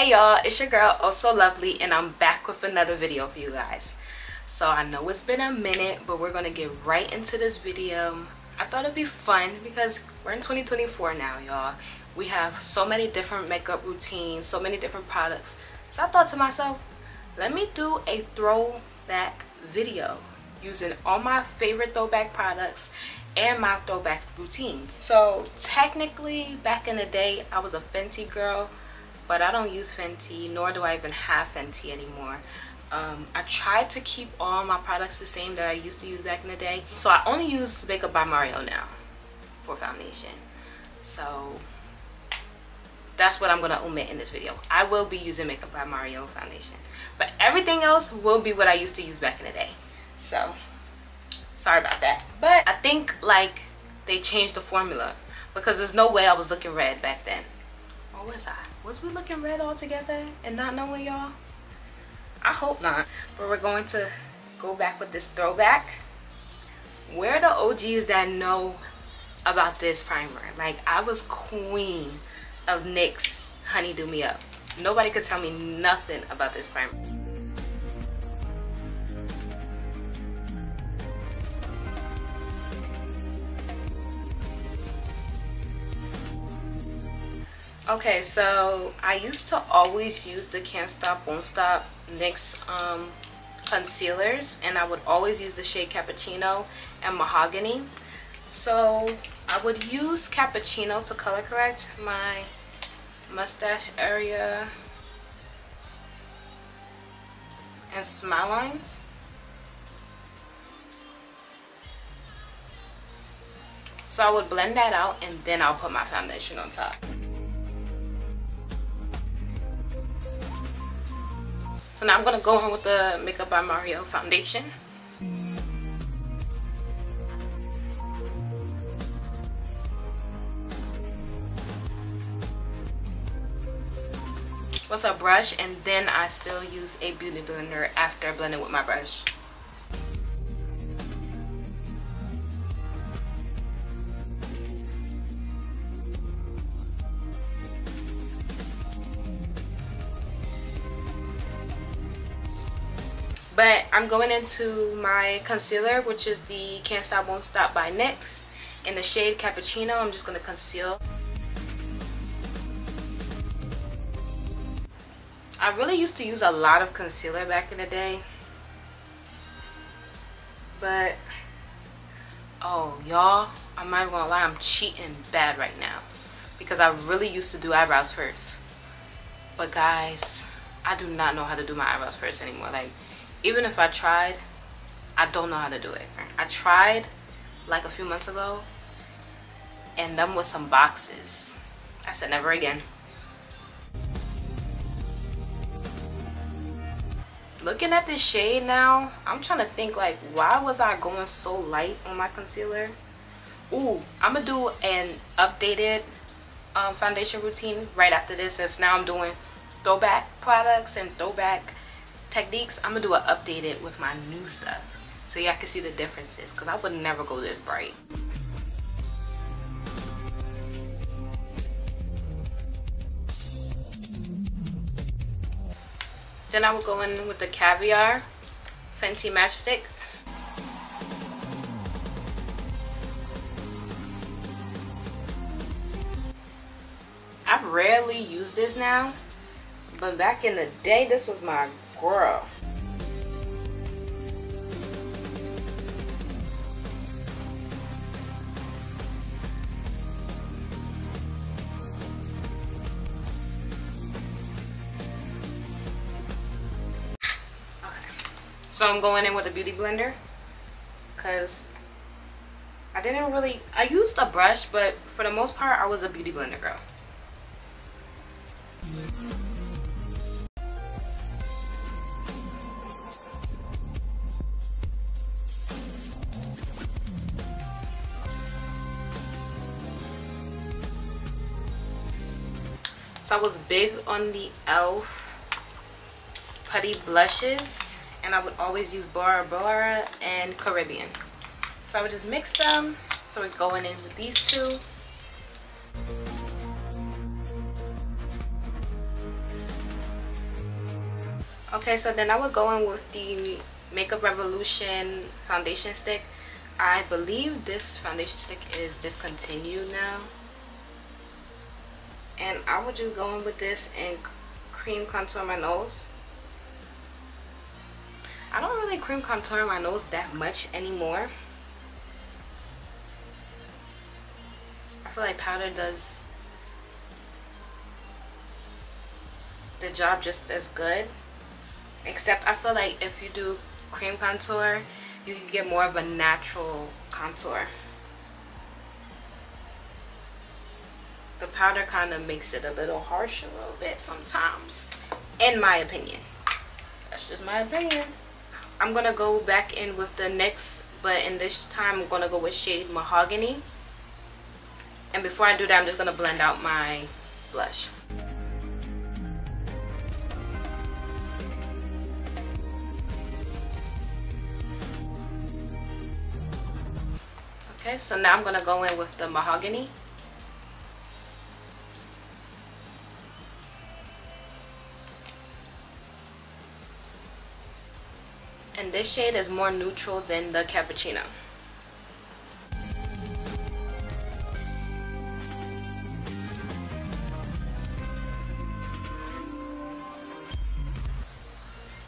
Hey y'all, it's your girl Oh So Lovely, and I'm back with another video for you guys. So I know it's been a minute, but we're gonna get right into this video. I thought it'd be fun because we're in 2024 now, y'all. We have so many different makeup routines, so many different products. So I thought to myself, let me do a throwback video using all my favorite throwback products and my throwback routines. So technically, back in the day, I was a Fenty girl, but I don't use Fenty, nor do I even have Fenty anymore. I tried to keep all my products the same that I used to use back in the day. So I only use Makeup by Mario now for foundation. So that's what I'm gonna omit in this video. I will be using Makeup by Mario foundation, but everything else will be what I used to use back in the day. So sorry about that. But I think like they changed the formula, because there's no way I was looking red back then. Or was I? Was we looking red all together and not knowing, y'all? I hope not. But we're going to go back with this throwback. We're the OGs that know about this primer. Like, I was queen of NYX Honey Do Me Up. Nobody could tell me nothing about this primer. Okay, so I used to always use the Can't Stop Won't Stop NYX concealers, and I would always use the shade Cappuccino and Mahogany. So I would use Cappuccino to color correct my mustache area and smile lines. So I would blend that out, and then I'll put my foundation on top. So now I'm going to go in with the Makeup by Mario foundation. With a brush, and then I still use a beauty blender after blending with my brush. But I'm going into my concealer, which is the Can't Stop Won't Stop by NYX in the shade Cappuccino. I'm just going to conceal. I really used to use a lot of concealer back in the day. But, oh y'all, I'm not even going to lie, I'm cheating bad right now. Because I really used to do eyebrows first. But guys, I do not know how to do my eyebrows first anymore. Like, even if I tried, I don't know how to do it. I tried like a few months ago, and them with some boxes. I said never again. Looking at this shade now, I'm trying to think like, why was I going so light on my concealer? Ooh, I'm gonna do an updated foundation routine right after this, since now I'm doing throwback products and throwback techniques. I'm gonna do an updated with my new stuff so y'all can see the differences, because I would never go this bright. Then I will go in with the Caviar Fenty Matchstick. I rarely use this now, but back in the day, this was my girl. Okay, so I'm going in with a beauty blender because I used a brush, but for the most part I was a beauty blender girl. So I was big on the e.l.f. putty blushes, and I would always use Bora Bora and Caribbean. So I would just mix them. So we're going in with these two. Okay, so then I would go in with the Makeup Revolution foundation stick. I believe this foundation stick is discontinued now. And I would just go in with this and cream contour my nose. I don't really cream contour my nose that much anymore. I feel like powder does the job just as good. Except I feel like if you do cream contour, you can get more of a natural contour. The powder kind of makes it a little harsh a little bit sometimes, in my opinion. That's just my opinion. I'm gonna go back in with the NYX, but in this time I'm gonna go with shade Mahogany. And before I do that, I'm just gonna blend out my blush. Okay, so now I'm gonna go in with the Mahogany. And this shade is more neutral than the Cappuccino.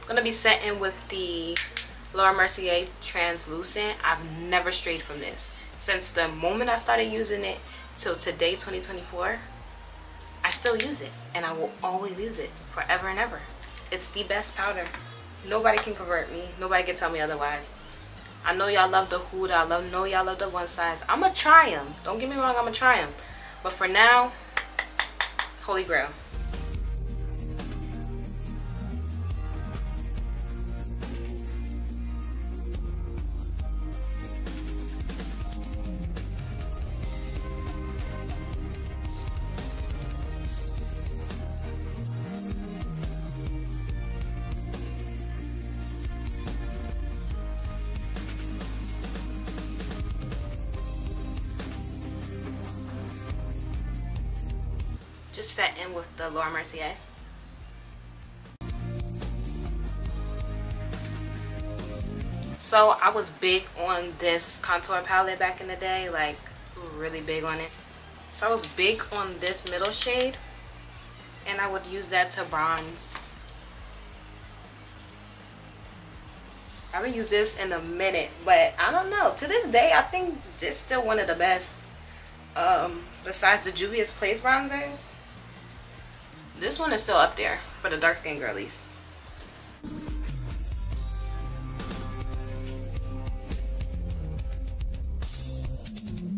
I'm gonna be setting with the Laura Mercier Translucent. I've never strayed from this. Since the moment I started using it till today, 2024, I still use it. And I will always use it forever and ever. It's the best powder. Nobody can convert me. Nobody can tell me otherwise. I know y'all love the Huda. I know y'all love the one size. I'm going to try them. Don't get me wrong. I'm going to try them. But for now, Holy Grail. Just set in with the Laura Mercier. So I was big on this contour palette back in the day, like really big on it. So I was big on this middle shade, and I would use that to bronze. I haven't used this in a minute, but I don't know. To this day, I think this is still one of the best. Besides the Juvia's Place bronzers, this one is still up there for the dark skin girlies.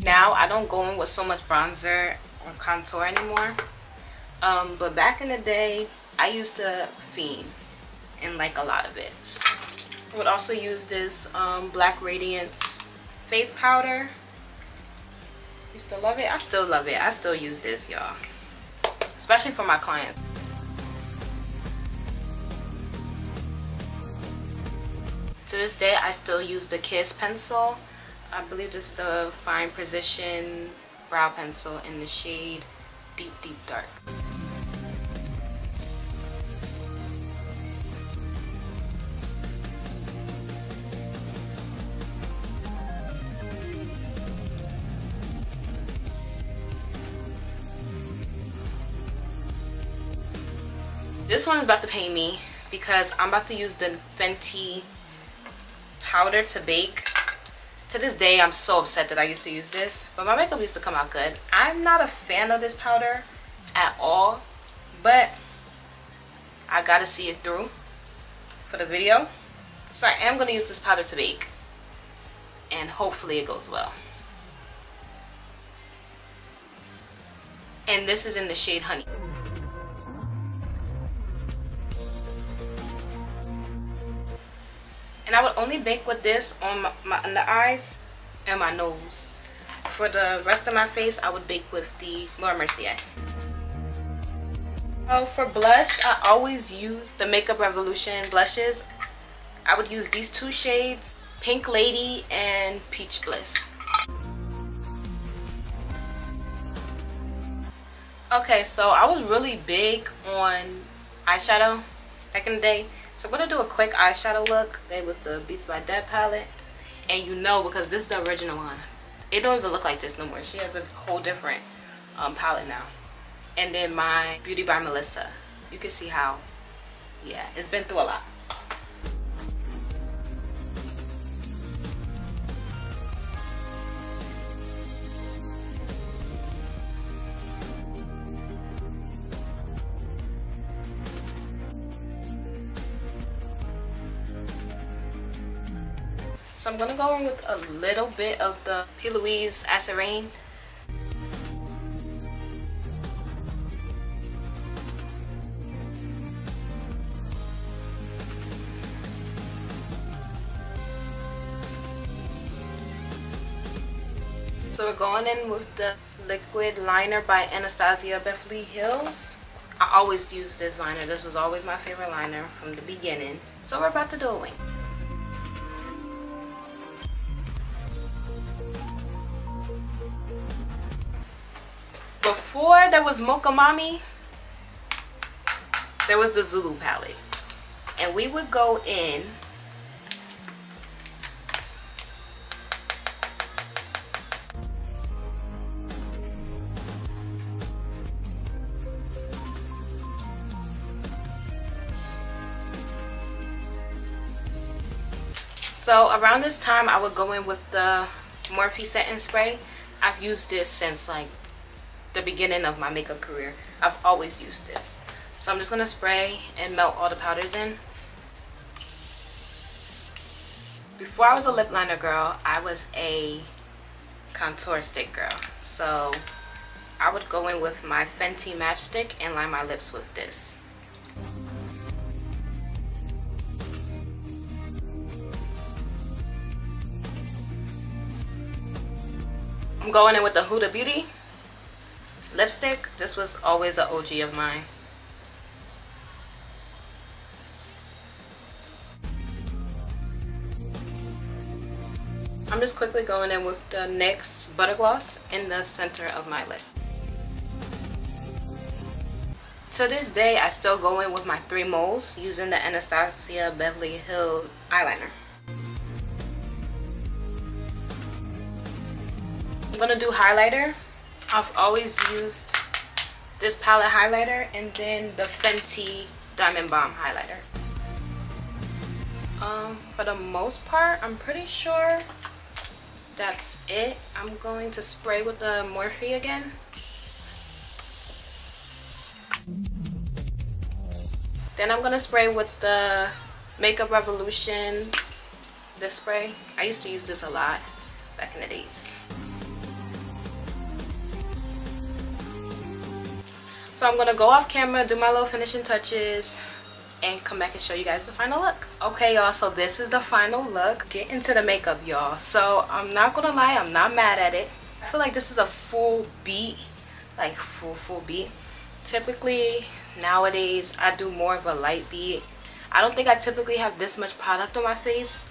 Now I don't go in with so much bronzer or contour anymore. But back in the day, I used to fiend in like a lot of it. I would also use this Black Radiance face powder. Used to love it. I still love it. I still use this, y'all. Especially for my clients. To this day, I still use the Kiss pencil. I believe this is the Fine Precision brow pencil in the shade Deep Deep Dark. This one is about to pay me because I'm about to use the Fenty powder to bake. To this day, I'm so upset that I used to use this, but my makeup used to come out good. I'm not a fan of this powder at all, but I gotta see it through for the video. So I am gonna use this powder to bake, and hopefully it goes well. And this is in the shade Honey. And I would only bake with this on my under eyes and my nose. For the rest of my face, I would bake with the Laura Mercier. Oh, for blush, I always use the Makeup Revolution blushes. I would use these two shades, Pink Lady and Peach Bliss. Okay, so I was really big on eyeshadow back in the day. So I'm gonna do a quick eyeshadow look today with the Beats by Deb palette. And you know, because this is the original one, it don't even look like this no more. She has a whole different palette now. And then my Beauty by Melissa. You can see how, yeah, it's been through a lot. So I'm gonna go in with a little bit of the P. Louise Acid Rain. So we're going in with the liquid liner by Anastasia Beverly Hills. I always use this liner. This was always my favorite liner from the beginning. So we're about to do a wing. Before there was Mocha Mami, there was the Zulu palette. And we would go in so around this time I would go in with the Morphe setting spray. I've used this since like the beginning of my makeup career. I've always used this. So I'm just gonna spray and melt all the powders in. Before I was a lip liner girl, I was a contour stick girl. So I would go in with my Fenty matchstick and line my lips with this. I'm going in with the Huda Beauty lipstick. This was always an OG of mine. I'm just quickly going in with the NYX Butter Gloss in the center of my lip. To this day, I still go in with my 3 moles using the Anastasia Beverly Hills eyeliner. I'm gonna do highlighter. I've always used this palette highlighter and then the Fenty Diamond Bomb highlighter. For the most part, I'm pretty sure that's it. I'm going to spray with the Morphe again. Then I'm gonna spray with the Makeup Revolution, this spray. I used to use this a lot back in the days. So I'm gonna go off camera, do my little finishing touches, and come back and show you guys the final look. Okay, y'all, so this is the final look. Get into the makeup, y'all. So I'm not gonna lie, I'm not mad at it. I feel like this is a full beat, like full beat. Typically, nowadays, I do more of a light beat. I don't think I typically have this much product on my face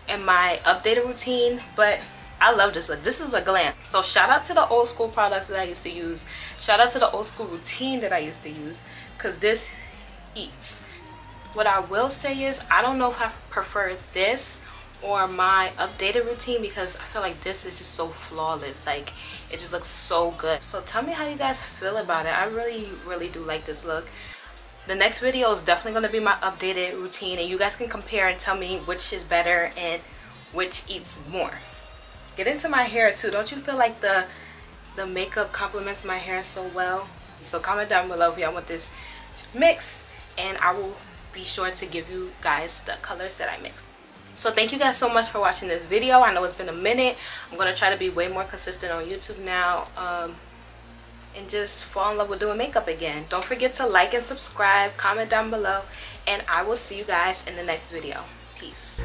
in my updated routine, but I love this look. This is a glam. So shout out to the old school products that I used to use. Shout out to the old school routine that I used to use, because this eats. What I will say is, I don't know if I prefer this or my updated routine, because I feel like this is just so flawless. Like, it just looks so good. So tell me how you guys feel about it. I really do like this look. The next video is definitely going to be my updated routine, and you guys can compare and tell me which is better and which eats more. Get into my hair too. Don't you feel like the makeup complements my hair so well? So comment down below if y'all want this mix, and I will be sure to give you guys the colors that I mixed. So thank you guys so much for watching this video. I know it's been a minute. I'm going to try to be way more consistent on YouTube now, and just fall in love with doing makeup again. Don't forget to like and subscribe, comment down below, and I will see you guys in the next video. Peace.